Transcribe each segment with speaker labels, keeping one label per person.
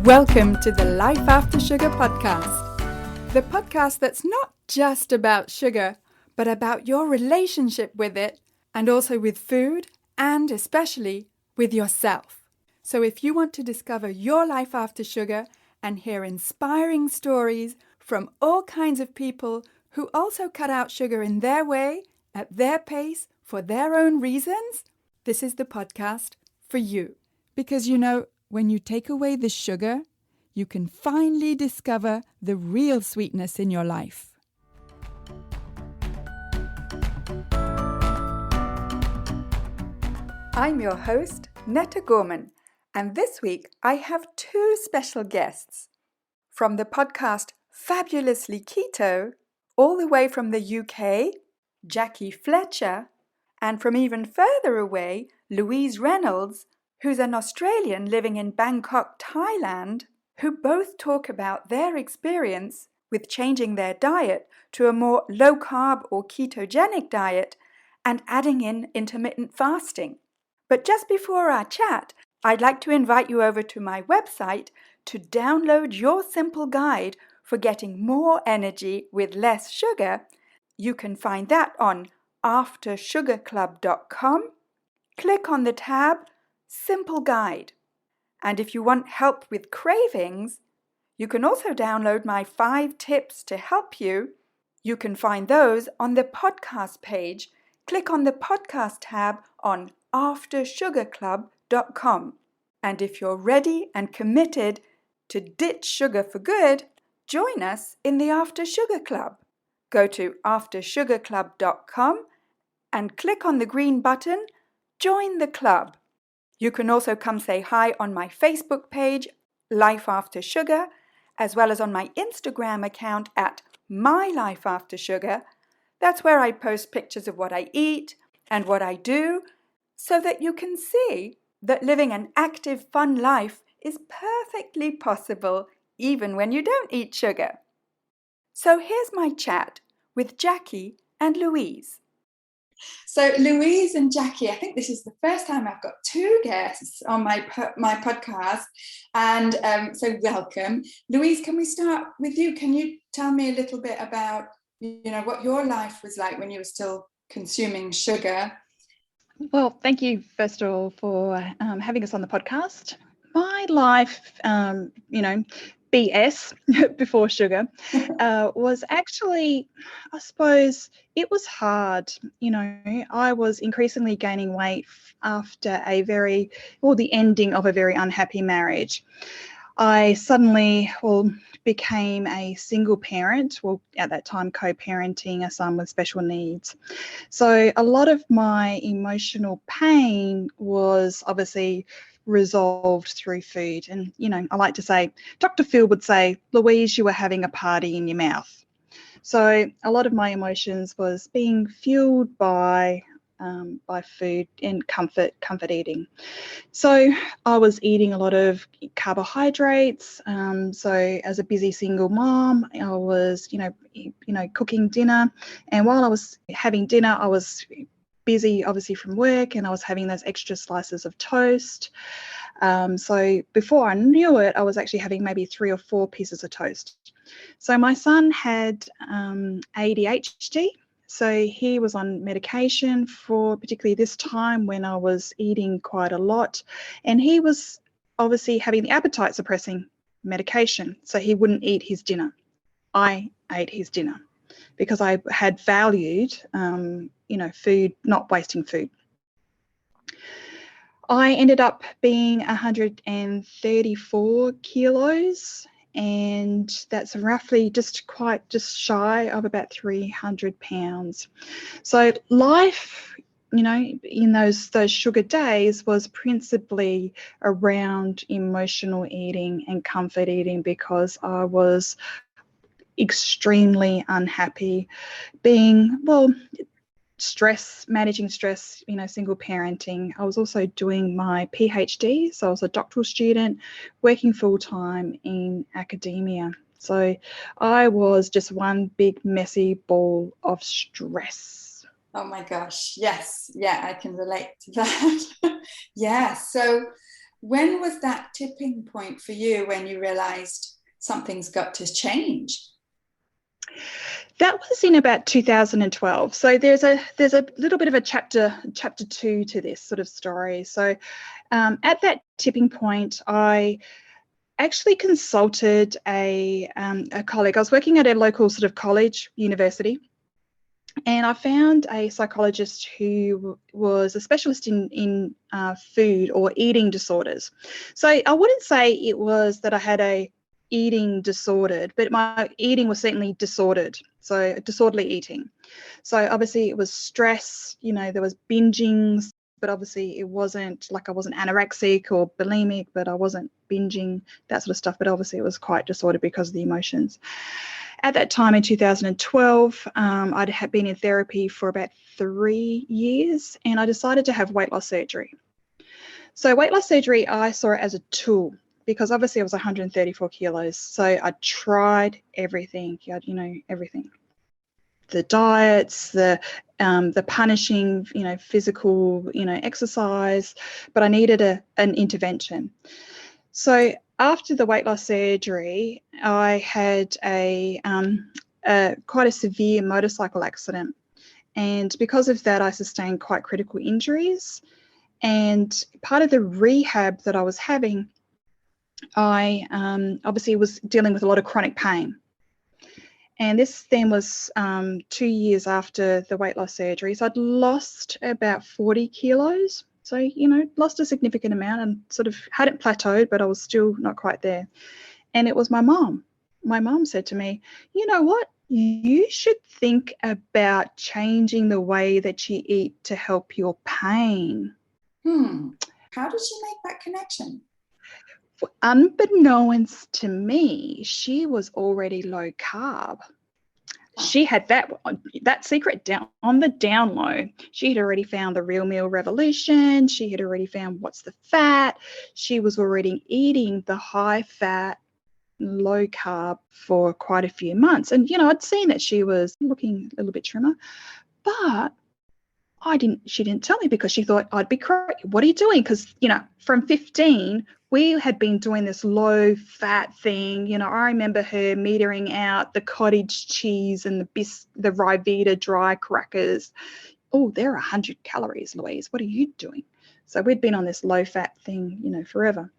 Speaker 1: Welcome to the Life After Sugar podcast, the podcast that's not just about sugar, but about your relationship with it and also with food and especially with yourself. So if you want to discover your life after sugar and hear inspiring stories from all kinds of people who also cut out sugar in their way, at their pace, for their own reasons, this is the podcast for you. Because when you take away the sugar, you can finally discover the real sweetness in your life. I'm your host, Netta Gorman, and this week I have two special guests. From the podcast Fabulously Keto, all the way from the UK, Jackie Fletcher, and from even further away, Louise Reynolds, who's an Australian living in Bangkok, Thailand, who both talk about their experience with changing their diet to a more low-carb or ketogenic diet and adding in intermittent fasting. But just before our chat, I'd like to invite you over to my website to download your simple guide for getting more energy with less sugar. You can find that on aftersugarclub.com. Click on the tab Simple Guide. And if you want help with cravings, you can also download my 5 tips to help you. You can find those on the podcast page. Click on the podcast tab on aftersugarclub.com. And if you're ready and committed to ditch sugar for good, join us in the After Sugar Club. Go to aftersugarclub.com and click on the green button, Join the Club. You can also come say hi on my Facebook page, Life After Sugar, as well as on my Instagram account at My Life After Sugar. That's where I post pictures of what I eat and what I do, so that you can see that living an active, fun life is perfectly possible even when you don't eat sugar. So here's my chat with Jackie and Louise. So Louise and Jackie, I think this is the first time I've got two guests on my podcast, and so welcome. Louise, can we start with you? Can you tell me a little bit about what your life was like when you were still consuming sugar?
Speaker 2: Well, thank you, first of all, for having us on the podcast. My life, BS, before sugar, was actually, I suppose, it was hard. I was increasingly gaining weight after the ending of a very unhappy marriage. I suddenly, became a single parent, at that time co-parenting a son with special needs. So a lot of my emotional pain was obviously resolved through food. And, I like to say, Dr. Phil would say, Louise, you were having a party in your mouth. So a lot of my emotions was being fueled by food and comfort eating. So I was eating a lot of carbohydrates. So as a busy single mom, I was, cooking dinner. And while I was having dinner, I was busy, obviously, from work, and I was having those extra slices of toast. So before I knew it, I was actually having maybe 3 or 4 pieces of toast. So my son had ADHD. So he was on medication for particularly this time when I was eating quite a lot. And he was obviously having the appetite suppressing medication. So he wouldn't eat his dinner. I ate his dinner because I had valued, food, not wasting food. I ended up being 134 kilos. And that's roughly just shy of about 300 pounds. So life, in those sugar days was principally around emotional eating and comfort eating, because I was extremely unhappy managing stress, single parenting. I was also doing my PhD, so I was a doctoral student working full-time in academia. So I was just one big messy ball of stress.
Speaker 1: Oh my gosh, yes. Yeah, I can relate to that. Yeah, so When was that tipping point for you when you realized something's got to change?
Speaker 2: That was in about 2012. So there's a little bit of a chapter 2 to this sort of story. So at that tipping point, I actually consulted a colleague. I was working at a local sort of college, university, and I found a psychologist who was a specialist in food or eating disorders. So I wouldn't say it was that I had a eating disordered, but my eating was certainly disordered. So disorderly eating. So obviously it was stress, there was binging, but obviously it wasn't like I wasn't anorexic or bulimic, but I wasn't binging, that sort of stuff. But obviously it was quite disordered because of the emotions. At that time in 2012, I'd been in therapy for about 3 years, and I decided to have weight loss surgery. So weight loss surgery, I saw it as a tool because obviously I was 134 kilos. So I tried everything, everything. The diets, the punishing, physical, exercise, but I needed an intervention. So after the weight loss surgery, I had quite a severe motorcycle accident. And because of that, I sustained quite critical injuries. And part of the rehab that I was having, I obviously was dealing with a lot of chronic pain. And this then was 2 years after the weight loss surgery. So I'd lost about 40 kilos. So, lost a significant amount and sort of hadn't plateaued, but I was still not quite there. And it was my mom. My mom said to me, you know what? You should think about changing the way that you eat to help your pain.
Speaker 1: How did she make that connection?
Speaker 2: Unbeknownst to me, she was already low carb. She had that secret down on the down low. She had already found the real meal revolution. She had already found what's the fat. She was already eating the high fat, low carb for quite a few months. And, I'd seen that she was looking a little bit trimmer, but she didn't tell me because she thought I'd be crazy. What are you doing? Because, from 15, we had been doing this low fat thing. I remember her metering out the cottage cheese and the Ryvita dry crackers. Oh, they're 100 calories, Louise. What are you doing? So we'd been on this low fat thing, forever.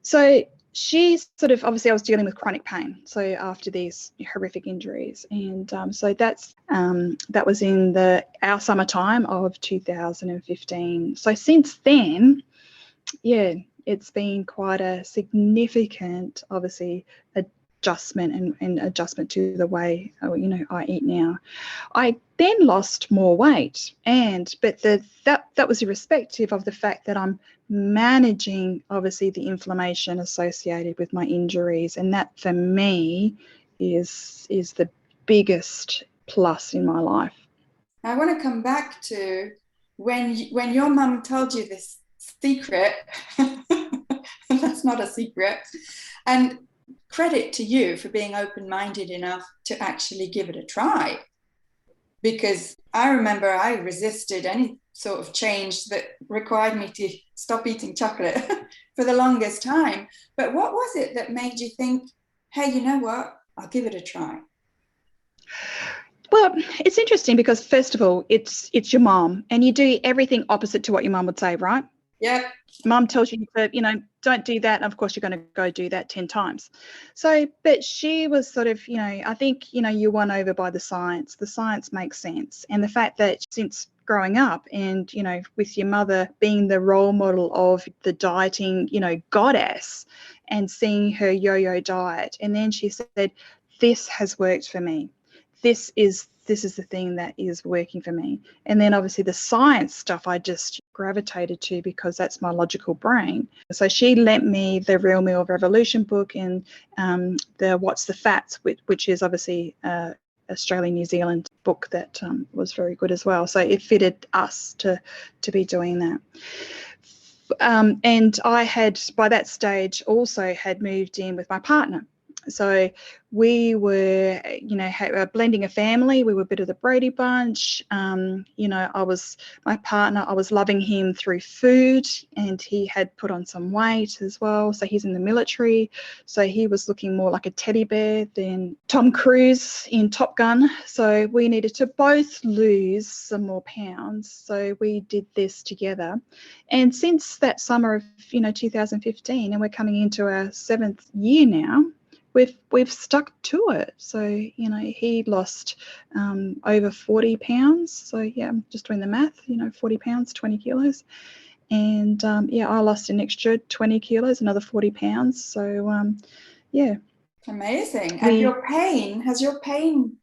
Speaker 2: So she sort of, obviously I was dealing with chronic pain. So after these horrific injuries. And so that was in our summertime of 2015. So since then, it's been quite a significant, obviously, adjustment and adjustment to the way, I eat now. I then lost more weight, but that was irrespective of the fact that I'm managing, obviously, the inflammation associated with my injuries, and that for me is the biggest plus in my life.
Speaker 1: I want to come back to when your mum told you this secret. That's not a secret. And credit to you for being open-minded enough to actually give it a try. Because I remember I resisted any sort of change that required me to stop eating chocolate for the longest time. But what was it that made you think, hey, you know what? I'll give it a try?
Speaker 2: Well, it's interesting because, first of all, it's your mom, and you do everything opposite to what your mom would say, right?
Speaker 1: Yeah.
Speaker 2: Mom tells you to, don't do that. And of course, you're going to go do that 10 times. So, but she was sort of, I think, you won over by the science. The science makes sense. And the fact that since growing up and, with your mother being the role model of the dieting, goddess, and seeing her yo-yo diet. And then she said, this has worked for me. This is the thing that is working for me. And then obviously the science stuff I just gravitated to because that's my logical brain. So she lent me the Real Meal Revolution book and the What's the Fats, which is obviously Australian New Zealand book that was very good as well. So it fitted us to be doing that. And I had, by that stage, also had moved in with my partner. So we were, blending a family. We were a bit of the Brady Bunch. My partner, I was loving him through food, and he had put on some weight as well. So he's in the military. So he was looking more like a teddy bear than Tom Cruise in Top Gun. So we needed to both lose some more pounds. So we did this together. And since that summer of, 2015, and we're coming into our 7th year now, we've stuck to it. So he lost over 40 pounds. So yeah, I'm just doing the math. 40 pounds, 20 kilos, and I lost an extra 20 kilos, another 40 pounds. So yeah,
Speaker 1: amazing. And has your pain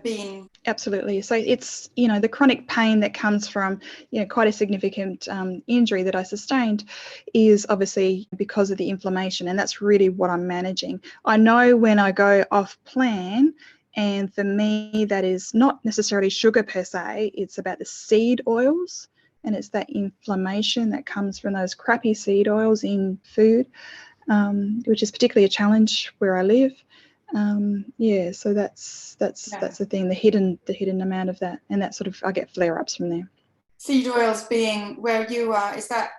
Speaker 1: been?
Speaker 2: Absolutely. So it's, the chronic pain that comes from, quite a significant injury that I sustained is obviously because of the inflammation. And that's really what I'm managing. I know when I go off plan, and for me, that is not necessarily sugar per se, it's about the seed oils. And it's that inflammation that comes from those crappy seed oils in food, which is particularly a challenge where I live. So that's the thing, the hidden amount of that, and that sort of, I get flare-ups from there.
Speaker 1: Seed oils being where you are, is that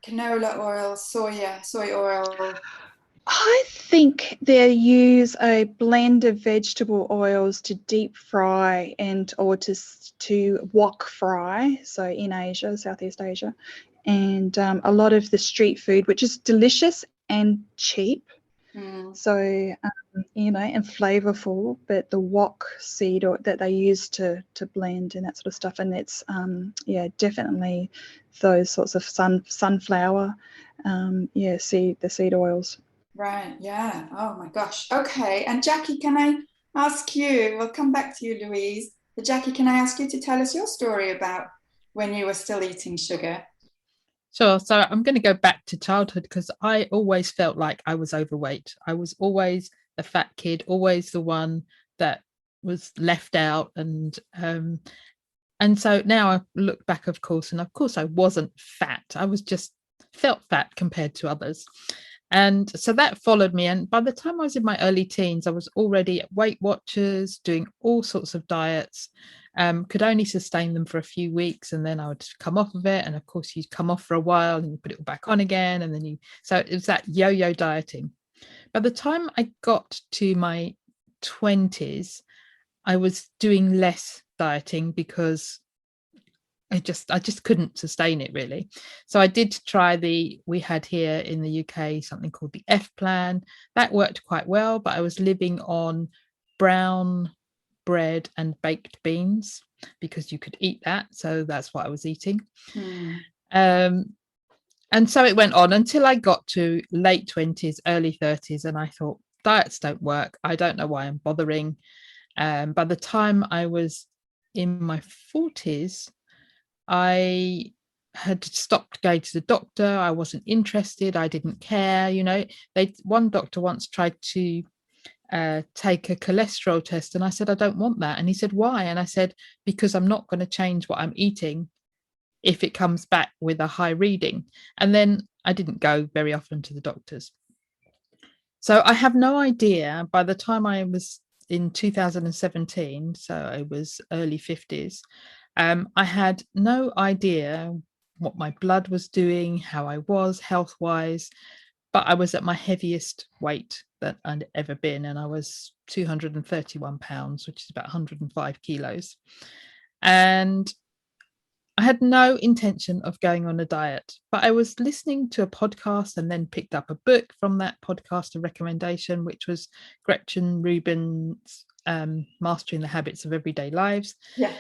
Speaker 1: canola oil, soy oil?
Speaker 2: I think they use a blend of vegetable oils to deep fry or to wok fry, so in Asia, Southeast Asia, and a lot of the street food, which is delicious and cheap. So, and flavorful, but the wok seed that they use to blend and that sort of stuff. And it's, definitely those sorts of sunflower, the seed oils.
Speaker 1: Right. Yeah. Oh my gosh. Okay. And Jackie, can I ask you, we'll come back to you, Louise, but Jackie, can I ask you to tell us your story about when you were still eating sugar?
Speaker 3: Sure. So I'm going to go back to childhood because I always felt like I was overweight. I was always the fat kid, always the one that was left out. And so now I look back, of course I wasn't fat. I was just felt fat compared to others. And so that followed me. And by the time I was in my early teens, I was already at Weight Watchers, doing all sorts of diets, could only sustain them for a few weeks. And then I would come off of it. And of course, you'd come off for a while and you put it back on again. And then so it was that yo-yo dieting. By the time I got to my 20s, I was doing less dieting because I just couldn't sustain it really. So I did try we had here in the UK something called the F plan. That worked quite well, but I was living on brown bread and baked beans because you could eat that. So that's what I was eating. And so it went on until I got to late 20s, early 30s. And I thought, diets don't work. I don't know why I'm bothering. By the time I was in my 40s, I had stopped going to the doctor. I wasn't interested. I didn't care. One doctor once tried to take a cholesterol test, and I said, I don't want that. And he said, why? And I said, because I'm not going to change what I'm eating if it comes back with a high reading. And then I didn't go very often to the doctors. So I have no idea. By the time I was in 2017, so I was early 50s, I had no idea what my blood was doing, how I was health-wise, but I was at my heaviest weight that I'd ever been, and I was 231 pounds, which is about 105 kilos. And I had no intention of going on a diet, but I was listening to a podcast and then picked up a book from that podcast, a recommendation, which was Gretchen Rubin's Mastering the Habits of Everyday Lives.
Speaker 1: Yeah.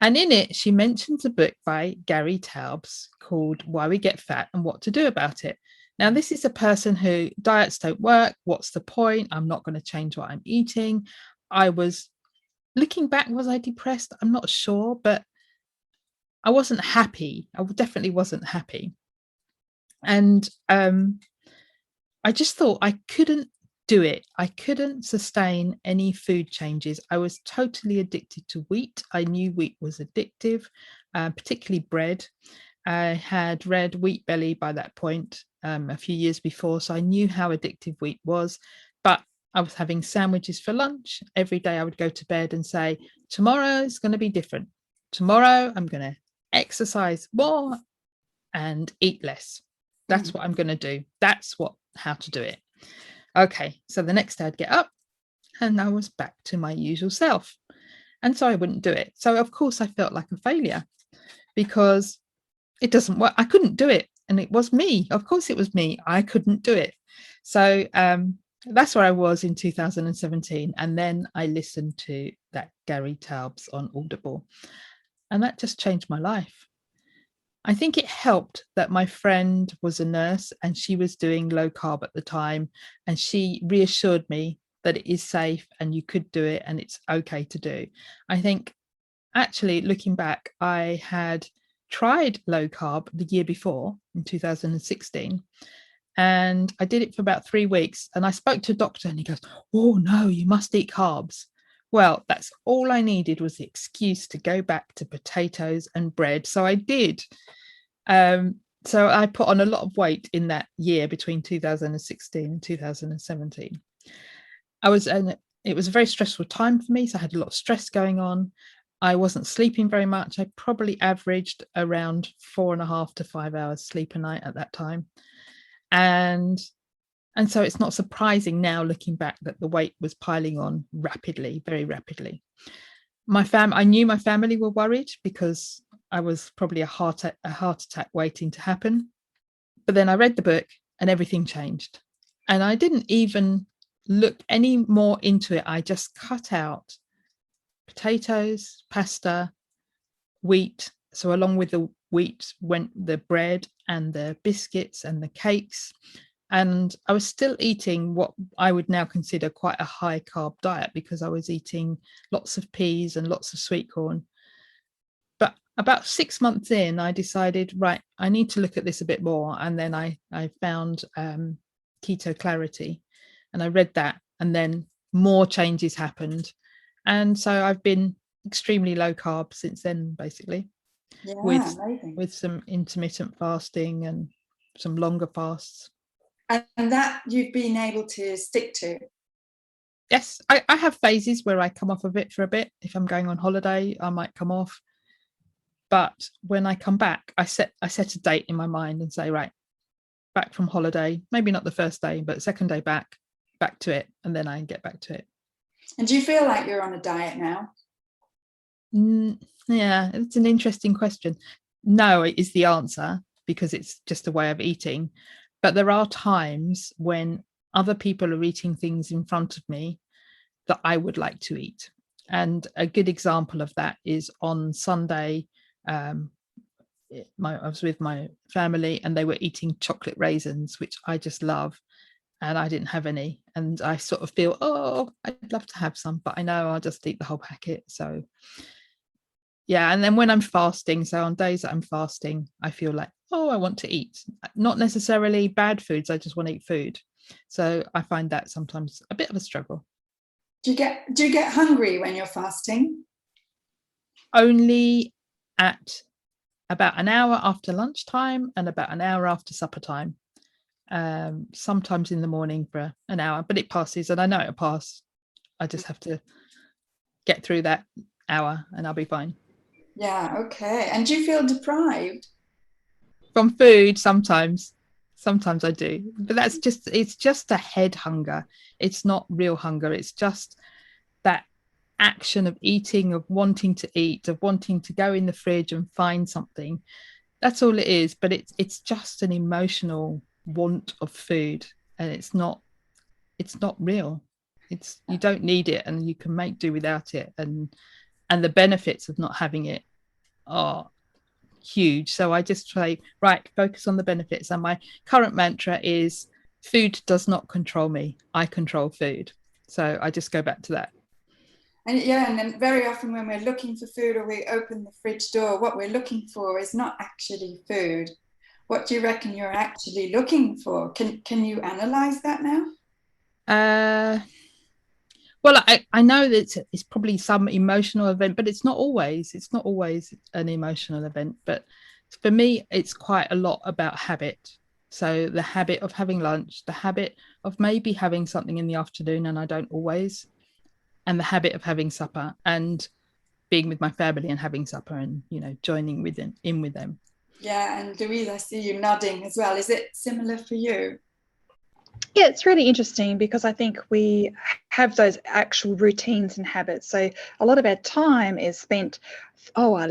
Speaker 3: And in it, she mentions a book by Gary Taube called Why We Get Fat and What to Do About It. Now, this is a person who diets don't work. What's the point? I'm not going to change what I'm eating. I was looking back, was I depressed? I'm not sure, but I wasn't happy. I definitely wasn't happy. And I just thought I couldn't do it. I couldn't sustain any food changes. I was totally addicted to wheat. I knew wheat was addictive, particularly bread. I had red wheat belly by that point a few years before, so I knew how addictive wheat was, but I was having sandwiches for lunch. Every day I would go to bed and say, tomorrow is going to be different. Tomorrow I'm going to exercise more and eat less. That's what I'm going to do. That's how to do it. Okay, so the next day I'd get up and I was back to my usual self. And so I wouldn't do it. So of course I felt like a failure because it doesn't work. I couldn't do it. And it was me. Of course it was me. I couldn't do it. So that's where I was in 2017. And then I listened to that Gary Taube's on Audible. And that just changed my life. I think it helped that my friend was a nurse and she was doing low carb at the time. And she reassured me that it is safe and you could do it and it's okay to do. I think actually looking back, I had tried low carb the year before in 2016. And I did it for about 3 weeks. And I spoke to a doctor and he goes, oh, no, you must eat carbs. Well, that's all I needed was the excuse to go back to potatoes and bread. So I did. So I put on a lot of weight in that year between 2016 and 2017. It was a very stressful time for me. So I had a lot of stress going on. I wasn't sleeping very much. I probably averaged around 4.5 to 5 hours sleep a night at that time. And so it's not surprising now looking back that the weight was piling on rapidly, very rapidly. I knew my family were worried because I was probably a heart attack waiting to happen. But then I read the book and everything changed. And I didn't even look any more into it. I just cut out potatoes, pasta, wheat. So along with the wheat went the bread and the biscuits and the cakes. And I was still eating what I would now consider quite a high carb diet because I was eating lots of peas and lots of sweet corn. But about 6 months in, I decided, right, I need to look at this a bit more. And then I found Keto Clarity and I read that, and then more changes happened. And so I've been extremely low carb since then, basically, with some intermittent fasting and some longer fasts.
Speaker 1: And that you've been able to stick to?
Speaker 3: Yes, I have phases where I come off of it for a bit. If I'm going on holiday, I might come off. But when I come back, I set a date in my mind and say, right, back from holiday, maybe not the first day, but second day back to it. And then I get back to it.
Speaker 1: And do you feel like you're on a diet now?
Speaker 3: Yeah, it's an interesting question. No, is the answer, because it's just a way of eating. But there are times when other people are eating things in front of me that I would like to eat. And a good example of that is on Sunday, I was with my family and they were eating chocolate raisins, which I just love. And I didn't have any. And I sort of feel, oh, I'd love to have some, but I know I'll just eat the whole packet. So yeah. And then when I'm fasting, so on days that I'm fasting, I feel like, oh, I want to eat. Not necessarily bad foods. I just want to eat food. So I find that sometimes a bit of a struggle.
Speaker 1: Do you get hungry when you're fasting?
Speaker 3: Only at about an hour after lunchtime and about an hour after supper time. Sometimes in the morning for an hour, but it passes and I know it'll pass. I just have to get through that hour and I'll be fine.
Speaker 1: Yeah, okay. And do you feel deprived?
Speaker 3: From food sometimes I do, but it's just a head hunger. It's not real hunger. It's just that action of eating, of wanting to eat, of wanting to go in the fridge and find something. That's all it is. But it's just an emotional want of food, and it's not real. You don't need it and you can make do without it, and the benefits of not having it are huge. So I just say, right, focus on the benefits. And my current mantra is food does not control me, I control food. So I just go back to that.
Speaker 1: And yeah, and then very often when we're looking for food or we open the fridge door, what we're looking for is not actually food. What do you reckon you're actually looking for? Can you analyze that now?
Speaker 3: Well, I know that it's probably some emotional event, but it's not always an emotional event. But for me, it's quite a lot about habit. So the habit of having lunch, the habit of maybe having something in the afternoon, and I don't always, and the habit of having supper and being with my family and having supper and, you know, joining in with them.
Speaker 1: Yeah, and Louise, I see you nodding as well. Is it similar for you?
Speaker 2: Yeah, it's really interesting because I think we have those actual routines and habits. So a lot of our time is spent, I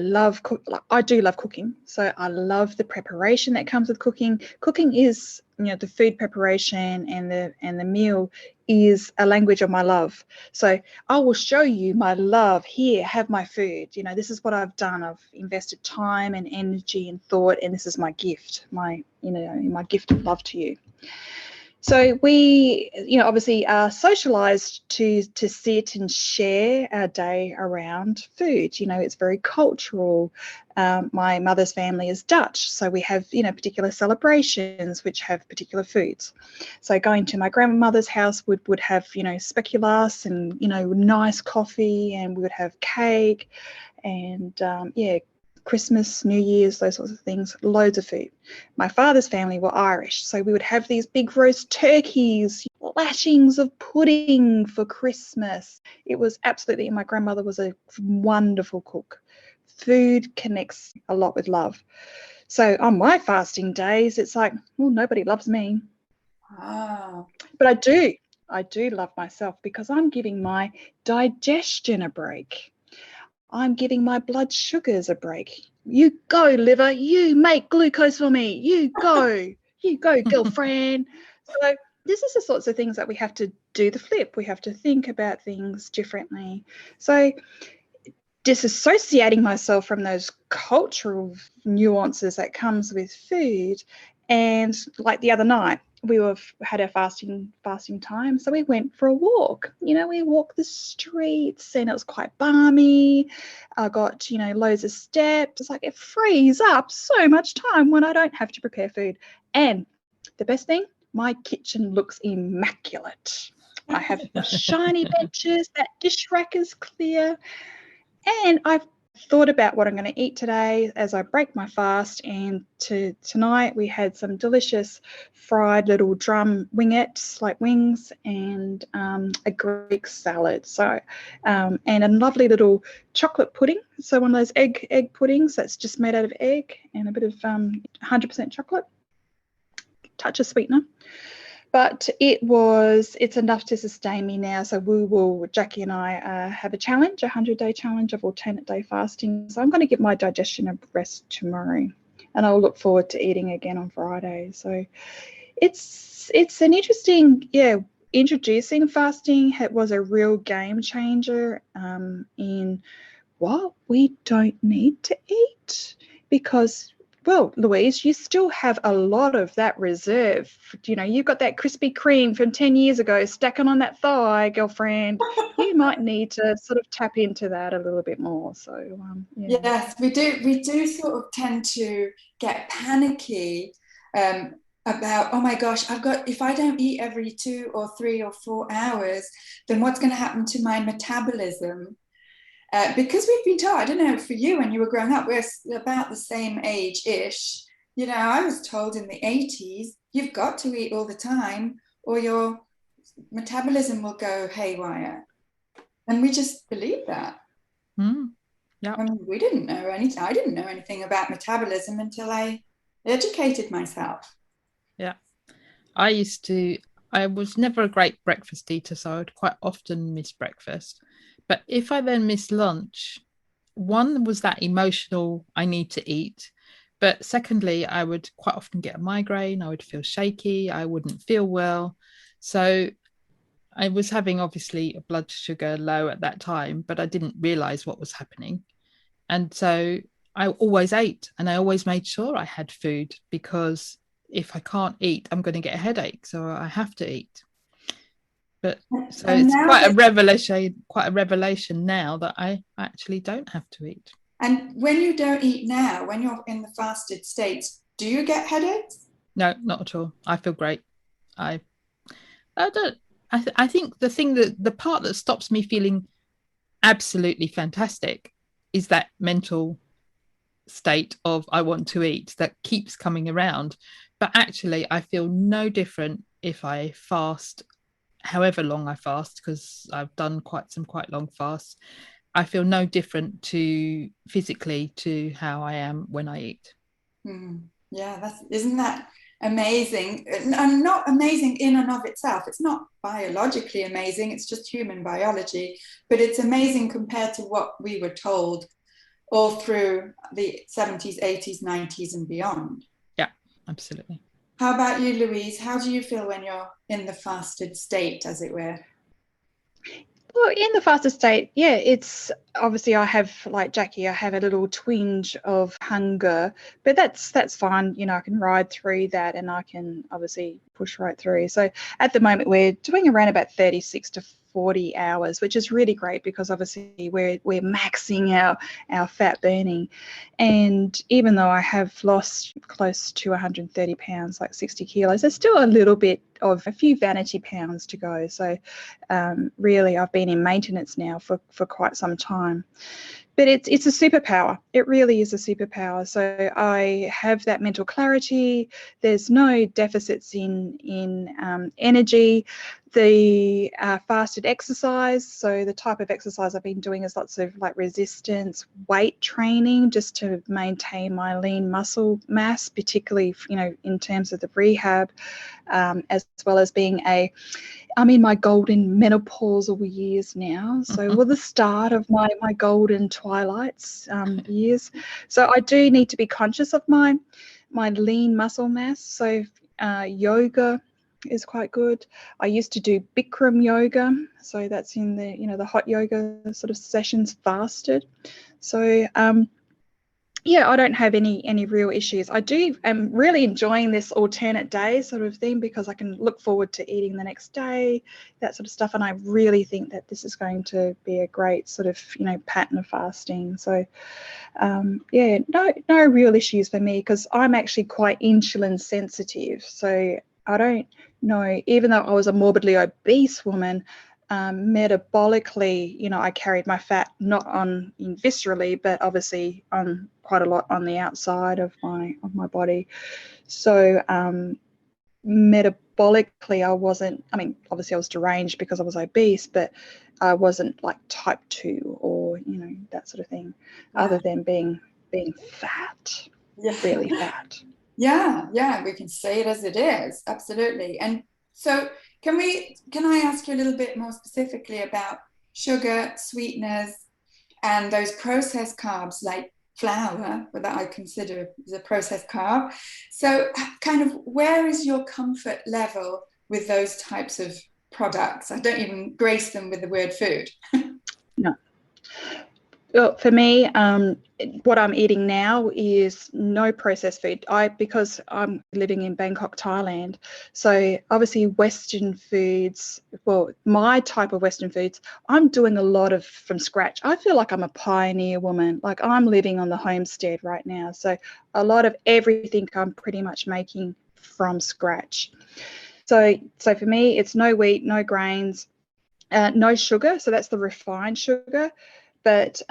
Speaker 2: do love cooking. So I love the preparation that comes with cooking. Cooking is, you know, the food preparation and the meal is a language of my love. So I will show you my love. Here, have my food. You know, this is what I've done. I've invested time and energy and thought, and this is my gift, my gift of love to you. So we, you know, obviously are socialized to sit and share our day around food. You know, it's very cultural. My mother's family is Dutch, so we have, you know, particular celebrations which have particular foods. So going to my grandmother's house would have, you know, speculoos and, you know, nice coffee, and we would have cake and, Christmas, New Year's, those sorts of things, loads of food. My father's family were Irish, so we would have these big roast turkeys, lashings of pudding for Christmas. It was absolutely, and my grandmother was a wonderful cook. Food connects a lot with love. So on my fasting days, it's like, well, nobody loves me.
Speaker 1: Ah.
Speaker 2: But I do love myself because I'm giving my digestion a break. I'm giving my blood sugars a break. You go, liver. You make glucose for me. You go, girlfriend. So this is the sorts of things that we have to do the flip. We have to think about things differently. So disassociating myself from those cultural nuances that comes with food. And like the other night, we had our fasting time, so we went for a walk. You know, we walked the streets and it was quite balmy. I got, you know, loads of steps. It's like it frees up so much time when I don't have to prepare food. And the best thing, my kitchen looks immaculate. I have shiny benches, that dish rack is clear, and I've thought about what I'm going to eat today as I break my fast. And tonight we had some delicious fried little drum wingettes, like wings, and a Greek salad. So, and a lovely little chocolate pudding. So one of those egg puddings that's just made out of egg and a bit of 100% chocolate, touch of sweetener. But it's enough to sustain me now. So Jackie and I have a challenge, a 100-day challenge of alternate day fasting. So I'm going to give my digestion a rest tomorrow, and I'll look forward to eating again on Friday. So it's an interesting, introducing fasting was a real game changer in what we don't need to eat, because, well, Louise, you still have a lot of that reserve. You know, you've got that Krispy Kreme from 10 years ago stacking on that thigh, girlfriend. You might need to sort of tap into that a little bit more. So,
Speaker 1: Yes, we do. We do sort of tend to get panicky about, oh my gosh, if I don't eat every 2 or 3 or 4 hours, then what's going to happen to my metabolism? Because we've been taught, I don't know, for you when you were growing up, we're about the same age-ish. You know, I was told in the 80s, you've got to eat all the time or your metabolism will go haywire. And we just believe that.
Speaker 3: Yeah.
Speaker 1: I mean, we didn't know anything. I didn't know anything about metabolism until I educated myself.
Speaker 3: Yeah. I was never a great breakfast eater, so I would quite often miss breakfast. But if I then miss lunch, one was that emotional, I need to eat. But secondly, I would quite often get a migraine. I would feel shaky. I wouldn't feel well. So I was having obviously a blood sugar low at that time, but I didn't realize what was happening. And so I always ate, and I always made sure I had food, because if I can't eat, I'm going to get a headache. So I have to eat. But so
Speaker 1: And
Speaker 3: it's
Speaker 1: now
Speaker 3: quite a revelation now that I actually don't have to eat.
Speaker 1: And when you don't eat now, when you're in the fasted states, do you get headaches?
Speaker 3: No, not at all. I feel great. I don't. I think the part that stops me feeling absolutely fantastic is that mental state of I want to eat that keeps coming around. But actually, I feel no different if I fast, however long I fast, because I've done quite long fasts. I feel no different to physically to how I am when I eat.
Speaker 1: Yeah, isn't that amazing? And not amazing in and of itself. It's not biologically amazing. It's just human biology. But it's amazing compared to what we were told all through the 70s, 80s, 90s and beyond.
Speaker 3: Yeah, absolutely.
Speaker 1: How about you, Louise? How do you feel when you're in the fasted state, as it were?
Speaker 2: Well, in the fasted state, yeah, it's obviously I have, like Jackie, I have a little twinge of hunger, but that's fine. I can ride through that and I can obviously push right through. So at the moment we're doing around about 36 to 40 hours, which is really great because obviously we're maxing our fat burning. And even though I have lost close to 130 pounds, like 60 kilos, there's still a little bit of a few vanity pounds to go. So really I've been in maintenance now for quite some time. But it's a superpower. It really is a superpower. So I have that mental clarity. There's no deficits in energy. The fasted exercise. So the type of exercise I've been doing is lots of like resistance, weight training, just to maintain my lean muscle mass, particularly in terms of the rehab, as well as being I'm in my golden menopausal years now. So the start of my golden twilights years. So I do need to be conscious of my lean muscle mass. So yoga is quite good. I used to do Bikram yoga. So that's in the, the hot yoga sort of sessions fasted. So yeah, I don't have any real issues. I'm really enjoying this alternate day sort of thing because I can look forward to eating the next day, that sort of stuff. And I really think that this is going to be a great sort of, pattern of fasting. So yeah, no real issues for me because I'm actually quite insulin sensitive. So I don't know, even though I was a morbidly obese woman, metabolically, I carried my fat not on viscerally, but obviously on quite a lot on the outside of my body. So metabolically, I wasn't. I mean, obviously, I was deranged because I was obese, but I wasn't like type 2 or that sort of thing. Yeah. Other than being fat, really fat.
Speaker 1: Yeah, we can say it as it is, absolutely. And so can I ask you a little bit more specifically about sugar, sweeteners, and those processed carbs like flour, that I consider as a processed carb. So kind of where is your comfort level with those types of products? I don't even grace them with the word food.
Speaker 2: No. Well, for me, what I'm eating now is no processed food. Because I'm living in Bangkok, Thailand. So obviously Western foods, well, my type of Western foods, I'm doing a lot of from scratch. I feel like I'm a pioneer woman. Like I'm living on the homestead right now. So a lot of everything I'm pretty much making from scratch. So for me, it's no wheat, no grains, no sugar. So that's the refined sugar. But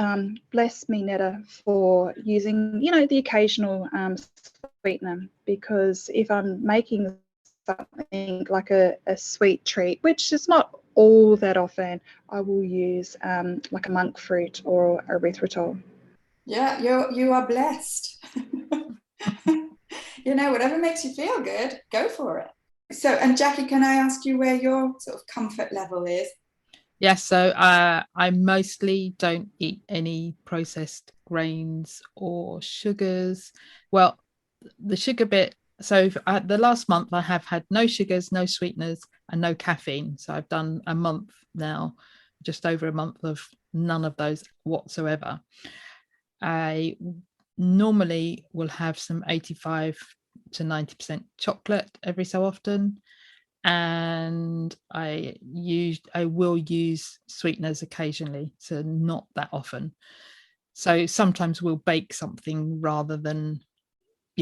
Speaker 2: bless me, Netta, for using, the occasional sweetener, because if I'm making something like a sweet treat, which is not all that often, I will use like a monk fruit or erythritol.
Speaker 1: Yeah, you are blessed. Whatever makes you feel good, go for it. So, and Jackie, can I ask you where your sort of comfort level is?
Speaker 3: Yes, so I mostly don't eat any processed grains or sugars. Well, the sugar bit, so the last month I have had no sugars, no sweeteners, and no caffeine. So I've done a month now, just over a month of none of those whatsoever. I normally will have some 85 to 90% chocolate every so often. And I will use sweeteners occasionally, so not that often. So sometimes we'll bake something rather than,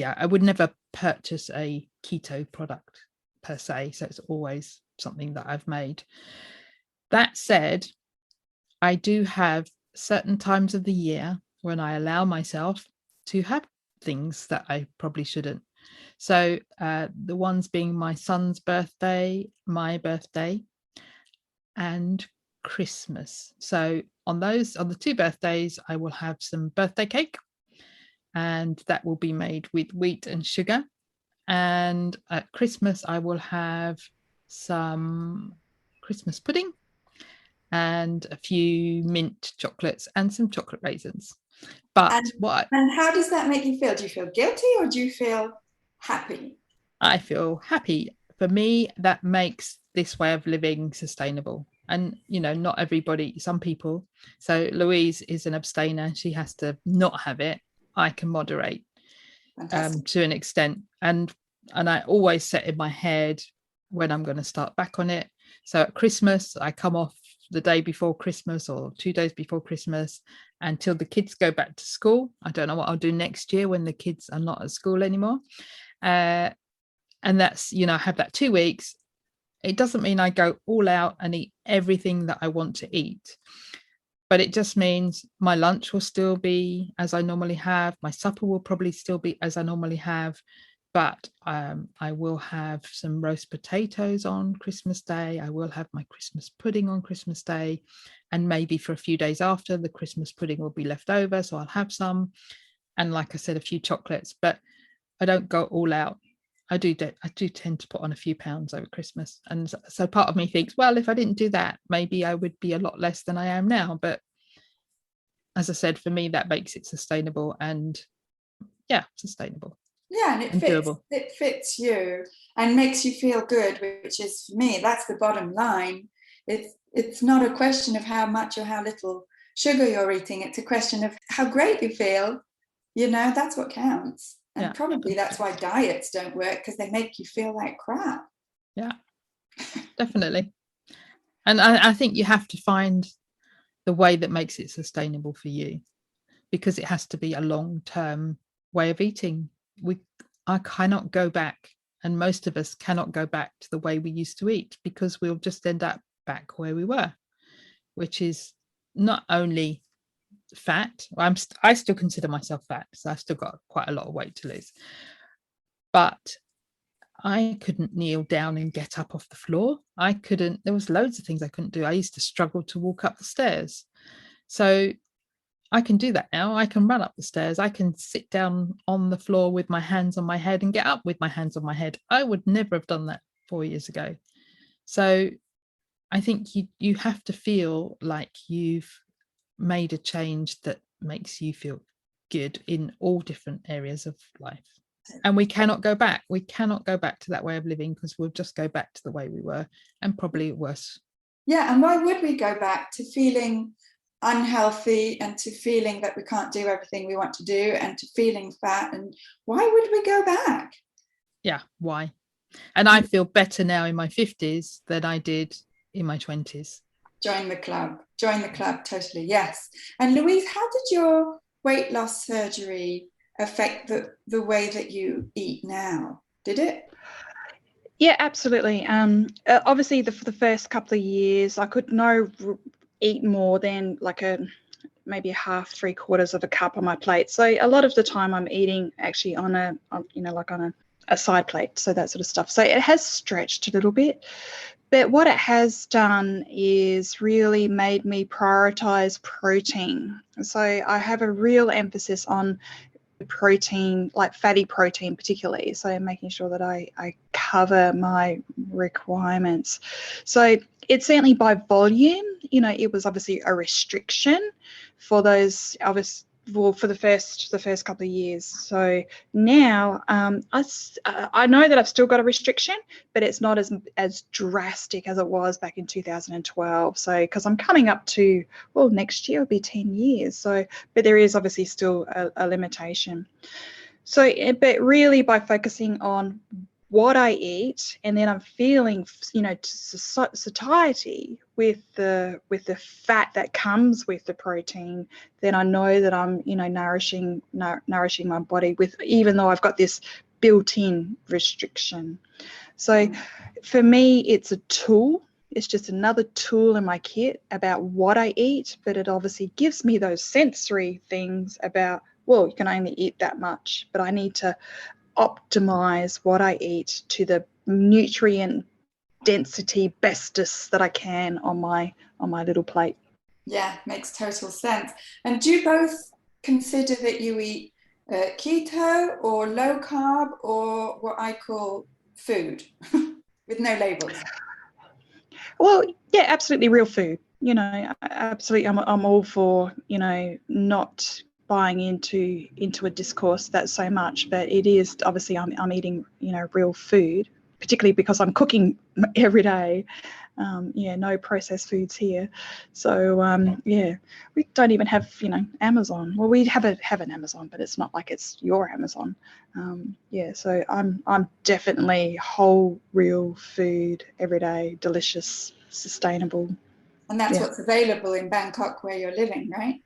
Speaker 3: I would never purchase a keto product per se. So it's always something that I've made. That said, I do have certain times of the year when I allow myself to have things that I probably shouldn't. So the ones being my son's birthday, my birthday, and Christmas. So on the 2 birthdays, I will have some birthday cake, and that will be made with wheat and sugar. And at Christmas, I will have some Christmas pudding and a few mint chocolates and some chocolate raisins. But
Speaker 1: and how does that make you feel? Do you feel guilty or do you feel happy?
Speaker 3: I feel happy. For me, that makes this way of living sustainable. And, you know, not everybody, some people. So Louise is an abstainer. She has to not have it. I can moderate to an extent. And I always set in my head when I'm going to start back on it. So at Christmas, I come off the day before Christmas or 2 days before Christmas until the kids go back to school. I don't know what I'll do next year when the kids are not at school anymore. And that's, you know, I have that 2 weeks. It doesn't mean I go all out and eat everything that I want to eat, but it just means my lunch will still be as I normally have. My supper will probably still be as I normally have, but I will have some roast potatoes on Christmas Day. I will have my Christmas pudding on Christmas Day, and maybe for a few days after, the Christmas pudding will be left over, so I'll have some. And like I said, a few chocolates, but I don't go all out. I do tend to put on a few pounds over Christmas. And so part of me thinks, well, if I didn't do that, maybe I would be a lot less than I am now. But as I said, for me, that makes it sustainable and sustainable.
Speaker 1: Yeah, and it fits you and makes you feel good, which is, for me, that's the bottom line. It's not a question of how much or how little sugar you're eating. It's a question of how great you feel. You know, that's what counts. And probably that's why diets don't work, because they make you feel like crap.
Speaker 3: Yeah, definitely. And I think you have to find the way that makes it sustainable for you, because it has to be a long-term way of eating. I cannot go back, and most of us cannot go back to the way we used to eat, because we'll just end up back where we were, which is not only fat. I still consider myself fat, so I've still got quite a lot of weight to lose, but I couldn't kneel down and get up off the floor. There was loads of things I couldn't do. I used to struggle to walk up the stairs. So I can do that now. I can run up the stairs. I can sit down on the floor with my hands on my head and get up with my hands on my head. I would never have done that 4 years ago. So I think you have to feel like you've made a change that makes you feel good in all different areas of life. And we cannot go back. We cannot go back to that way of living, because we'll just go back to the way we were, and probably worse.
Speaker 1: Yeah, and why would we go back to feeling unhealthy and to feeling that we can't do everything we want to do and to feeling fat? And why would we go back?
Speaker 3: Yeah, why? And I feel better now in my 50s than I did in my 20s.
Speaker 1: Join the club, totally, yes. And Louise, how did your weight loss surgery affect the way that you eat now? Did it?
Speaker 2: Yeah, absolutely. Obviously, for the first couple of years, I could eat more than like maybe a half, 3/4 of a cup on my plate. So a lot of the time I'm eating actually on a side plate, so that sort of stuff. So it has stretched a little bit. But what it has done is really made me prioritize protein. So I have a real emphasis on protein, like fatty protein particularly. So making sure that I cover my requirements. So it's certainly by volume, it was obviously a restriction for those for the first couple of years. So now I know that I've still got a restriction, but it's not as drastic as it was back in 2012. So because I'm coming up to, next year will be 10 years. So, but there is obviously still a limitation. So, but really by focusing on what I eat, and then I'm feeling, satiety with the fat that comes with the protein, then I know that I'm, nourishing my body with, even though I've got this built-in restriction. So for me, it's a tool. It's just another tool in my kit about what I eat, but it obviously gives me those sensory things about well, you can only eat that much, but I need to optimize what I eat to the nutrient density bestest that I can on my little plate.
Speaker 1: Yeah, makes total sense. And do you both consider that you eat keto or low carb or what I call food with no labels?
Speaker 2: Well, yeah, absolutely real food. You know, absolutely. I'm all for, you know, not buying into a discourse that's so much, but it is obviously I'm eating, you know, real food, particularly because I'm cooking every day. Yeah, no processed foods here. So yeah, we don't even have, you know, Amazon. Well, we have an Amazon, but it's not like it's your Amazon. Yeah, so I'm definitely whole, real food every day, delicious, sustainable.
Speaker 1: And that's
Speaker 2: Yeah.
Speaker 1: what's available in Bangkok where you're living, right?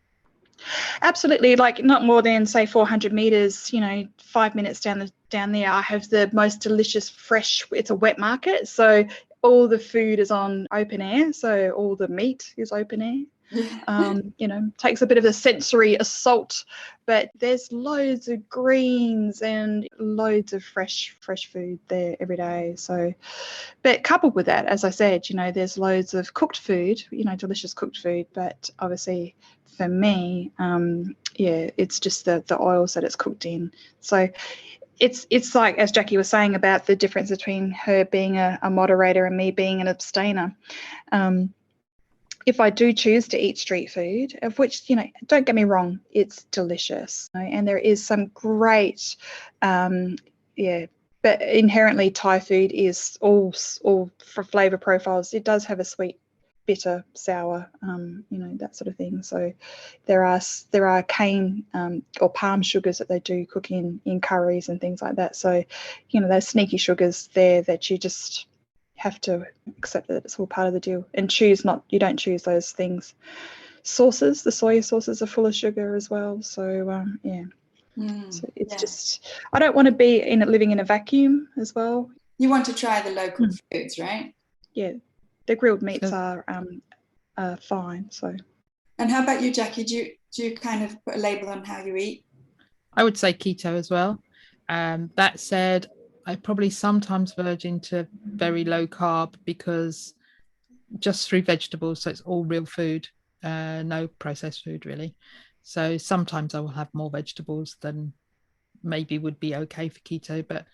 Speaker 2: Absolutely, like not more than say 400 meters, you know, 5 minutes down there. I have the most delicious fresh. It's a wet market, so all the food is on open air, so all the meat is open air.
Speaker 1: Yeah.
Speaker 2: You know, takes a bit of a sensory assault, but there's loads of greens and loads of fresh food there every day. So, but coupled with that, as I said, you know, there's loads of cooked food, you know, delicious cooked food, but obviously for me, yeah, it's just the oils that it's cooked in. So it's like, as Jackie was saying about the difference between her being a moderator and me being an abstainer. If I do choose to eat street food, of which, you know, don't get me wrong, it's delicious, you know, and there is some great, yeah, but inherently Thai food is all for flavour profiles. It does have a sweet, bitter, sour, you know, that sort of thing. So there are cane or palm sugars that they do cook in curries and things like that. So, you know, those sneaky sugars there that you just have to accept that it's all part of the deal and you don't choose those things. Sauces, the soya sauces are full of sugar as well. So yeah. So it's just, I don't want to be living in a vacuum as well.
Speaker 1: You want to try the local foods, right?
Speaker 2: Yeah, the grilled meats are fine. So.
Speaker 1: And how about you, Jackie? Do you kind of put a label on how you eat?
Speaker 3: I would say keto as well. That said, I probably sometimes verge into very low carb because just through vegetables, so it's all real food, no processed food really. So sometimes I will have more vegetables than maybe would be okay for keto, but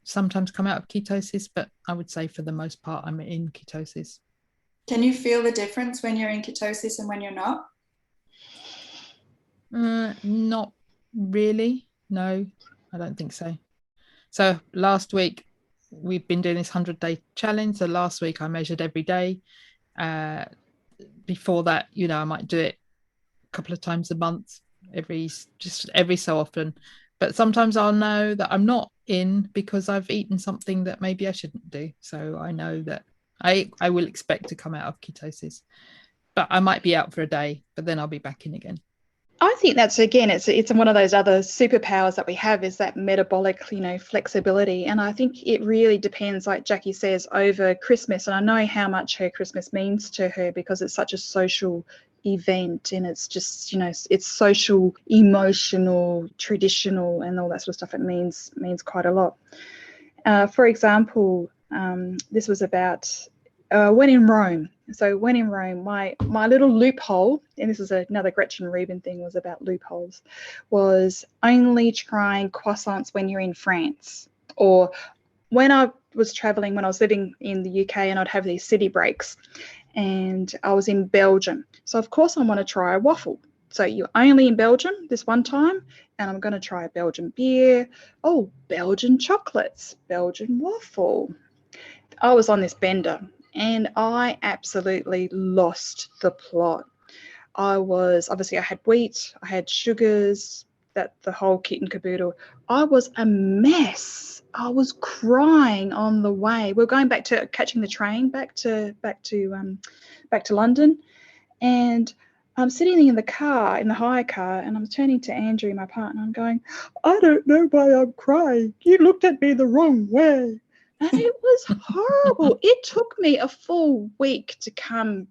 Speaker 3: sometimes come out of ketosis. But I would say for the most part, I'm in ketosis.
Speaker 1: Can you feel the difference when you're in ketosis and when you're not?
Speaker 3: Not really. No, I don't think so. So last week we've been doing this 100-day challenge. So last week I measured every day. Before that, you know, I might do it a couple of times a month, every so often. But sometimes I'll know that I'm not in because I've eaten something that maybe I shouldn't do. So I know that I will expect to come out of ketosis, but I might be out for a day, but then I'll be back in again.
Speaker 2: I think that's, again, it's one of those other superpowers that we have, is that metabolic, you know, flexibility. And I think it really depends, like Jackie says, over Christmas. And I know how much her Christmas means to her because it's such a social event, and it's just, you know, it's social, emotional, traditional, and all that sort of stuff. It means quite a lot. For example, this was about when in Rome. So when in Rome, my little loophole, and this is another Gretchen Rubin thing, was about loopholes, was only trying croissants when you're in France. Or when I was traveling, when I was living in the UK, and I'd have these city breaks, and I was in Belgium. So of course I want to try a waffle. So you're only in Belgium this one time, and I'm going to try a Belgian beer. Oh, Belgian chocolates, Belgian waffle. I was on this bender, and I absolutely lost the plot. I had wheat, I had sugars, that the whole kit and caboodle. I was a mess. I was crying on the way. We're going back to catching the train back to London, and I'm sitting in the car, in the hire car, and I'm turning to Andrew, my partner. I'm going, I don't know why I'm crying. You looked at me the wrong way. And it was horrible. It took me a full week to come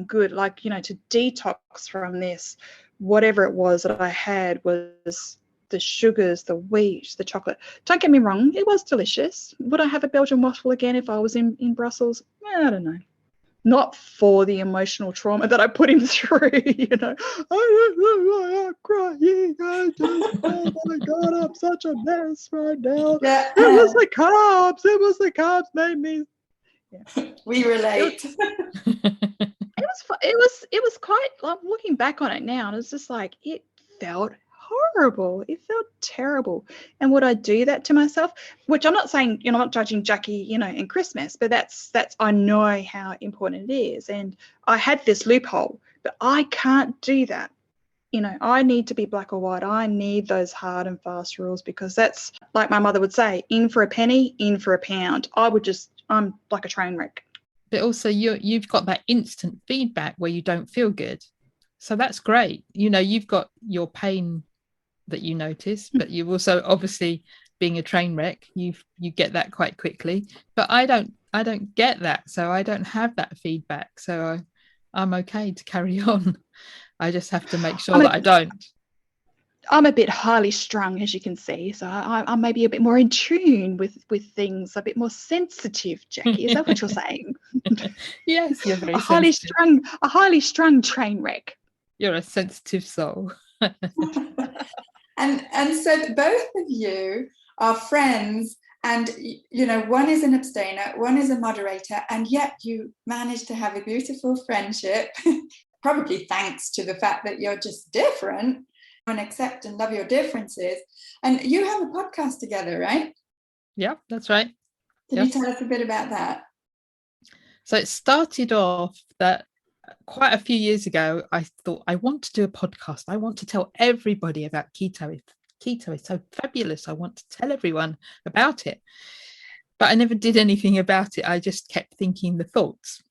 Speaker 2: good, like, you know, to detox from this whatever it was that I had was the sugars, the wheat, the chocolate. Don't get me wrong, it was delicious. Would I have a Belgian waffle again if I was in Brussels? I don't know. Not for the emotional trauma that I put him through, I'm crying. Oh my God, I'm such a mess right now.
Speaker 1: Yeah.
Speaker 2: It was the carbs. It was the carbs made me. Yeah.
Speaker 1: We relate.
Speaker 2: It was quite, I'm looking back on it now, and it's just like, it felt horrible. It felt terrible. And would I do that to myself? Which I'm not saying, I'm not judging Jackie, in Christmas, but that's I know how important it is. And I had this loophole, but I can't do that. I need to be black or white. I need those hard and fast rules, because that's, like my mother would say, in for a penny, in for a pound. I'm like a train wreck.
Speaker 3: But also you've got that instant feedback where you don't feel good. So that's great. You've got your pain that you notice, but you've also, obviously, being a train wreck, you get that quite quickly. But I don't get that. So I don't have that feedback. So I'm okay to carry on. I just have to make sure that I don't.
Speaker 2: I'm a bit highly strung, as you can see, so I'm maybe a bit more in tune with things, a bit more sensitive, Jackie. Is that what you're saying?
Speaker 3: Yes, you're very
Speaker 2: a highly strung train wreck.
Speaker 3: You're a sensitive soul.
Speaker 1: And so both of you are friends, and one is an abstainer, one is a moderator, and yet you manage to have a beautiful friendship, probably thanks to the fact that you're just different and accept and love your differences. And you have a podcast together, right?
Speaker 3: Yeah, that's right.
Speaker 1: Can you tell us a bit about that? So
Speaker 3: it started off that quite a few years ago, I thought, I want to do a podcast. I want to tell everybody about keto. Keto is so fabulous. I want to tell everyone about it. But I never did anything about it. I just kept thinking the thoughts,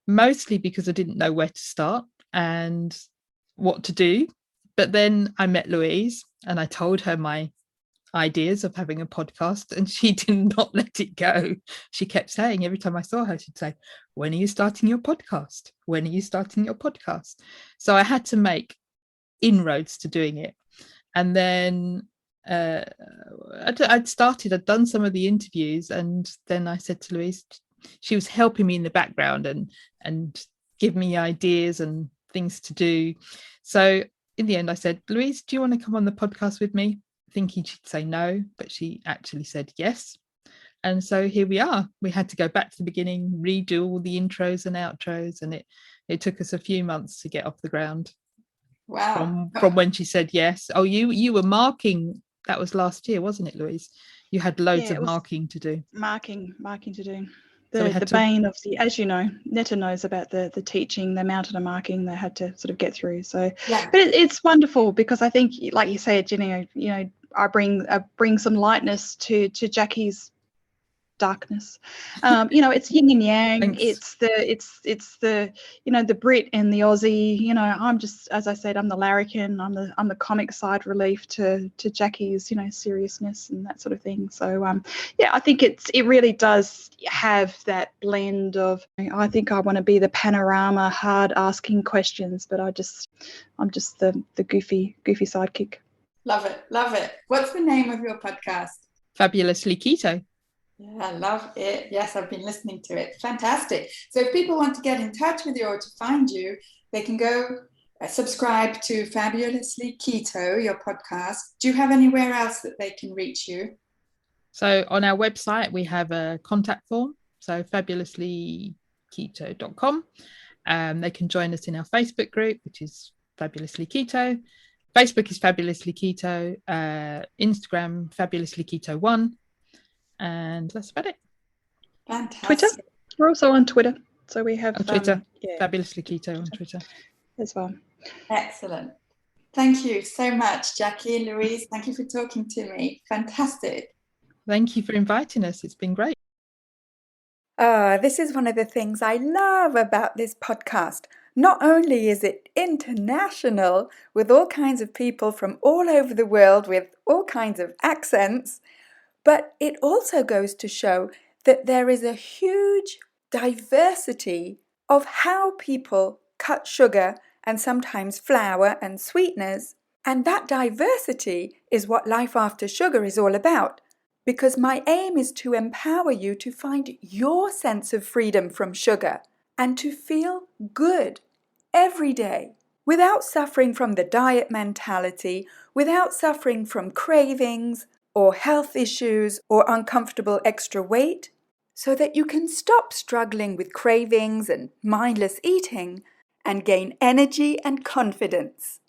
Speaker 3: mostly because I didn't know where to start and what to do. But then I met Louise and I told her my ideas of having a podcast, and she did not let it go. She kept saying, every time I saw her, she'd say, when are you starting your podcast? When are you starting your podcast? So I had to make inroads to doing it. And then I'd done some of the interviews, and then I said to Louise, she was helping me in the background and give me ideas and things to do. So in the end, I said, Louise, do you want to come on the podcast with me? Thinking she'd say no, but she actually said yes. And so here we are. We had to go back to the beginning, redo all the intros and outros, and it took us a few months to get off the ground.
Speaker 1: Wow.
Speaker 3: From when she said yes. Oh, you were marking. That was last year, wasn't it, Louise? You had loads of marking to do.
Speaker 2: Marking to do. The bane of the, as you know, Netta knows about the teaching, the mountain of marking they had to sort of get through. So, yeah. But it's wonderful, because I think, like you said, I bring some lightness to Jackie's darkness. It's yin and yang. Thanks. It's the the Brit and the Aussie. I'm just, as I said, I'm the larrikin. I'm the comic side relief to Jackie's seriousness and that sort of thing. So I think it really does have that blend of, I think I want to be the panorama, hard asking questions, but I'm just the goofy sidekick.
Speaker 1: Love it. What's the name of your podcast?
Speaker 3: Fabulously Keto.
Speaker 1: Yeah, I love it. Yes, I've been listening to it. Fantastic. So if people want to get in touch with you or to find you, they can go subscribe to Fabulously Keto, your podcast. Do you have anywhere else that they can reach you?
Speaker 3: So on our website, we have a contact form. So fabulouslyketo.com. They can join us in our Facebook group, which is Fabulously Keto. Facebook is Fabulously Keto. Instagram, Fabulously Keto 1. And that's about it.
Speaker 1: Fantastic.
Speaker 2: Twitter. We're also on Twitter. So we have
Speaker 3: Twitter. Fabulously Keto on Twitter
Speaker 2: as well.
Speaker 1: Excellent. Thank you so much, Jackie and Louise. Thank you for talking to me. Fantastic.
Speaker 3: Thank you for inviting us. It's been great.
Speaker 1: This is one of the things I love about this podcast. Not only is it international, with all kinds of people from all over the world with all kinds of accents, but it also goes to show that there is a huge diversity of how people cut sugar and sometimes flour and sweeteners. And that diversity is what Life After Sugar is all about, because my aim is to empower you to find your sense of freedom from sugar and to feel good every day without suffering from the diet mentality, without suffering from cravings or health issues or uncomfortable extra weight, so that you can stop struggling with cravings and mindless eating and gain energy and confidence.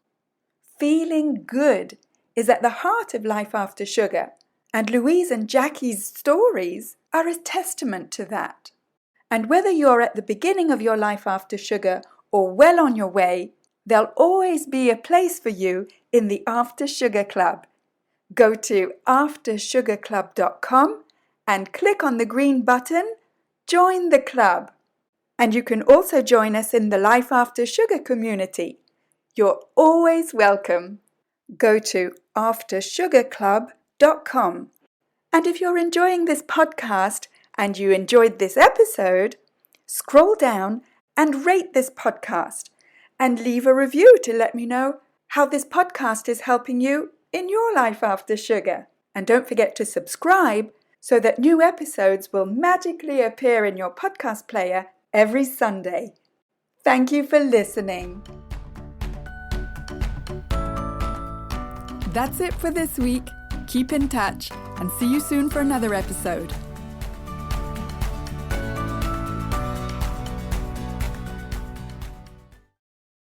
Speaker 1: Feeling good is at the heart of Life After Sugar, and Louise and Jackie's stories are a testament to that. And whether you're at the beginning of your Life After Sugar or well on your way, there'll always be a place for you in the After Sugar Club. Go to aftersugarclub.com and click on the green button, Join the Club. And you can also join us in the Life After Sugar community. You're always welcome. Go to aftersugarclub.com. And if you're enjoying this podcast and you enjoyed this episode, scroll down and rate this podcast and leave a review to let me know how this podcast is helping you in your life after sugar. And don't forget to subscribe so that new episodes will magically appear in your podcast player every Sunday. Thank you for listening. That's it for this week. Keep in touch and see you soon for another episode.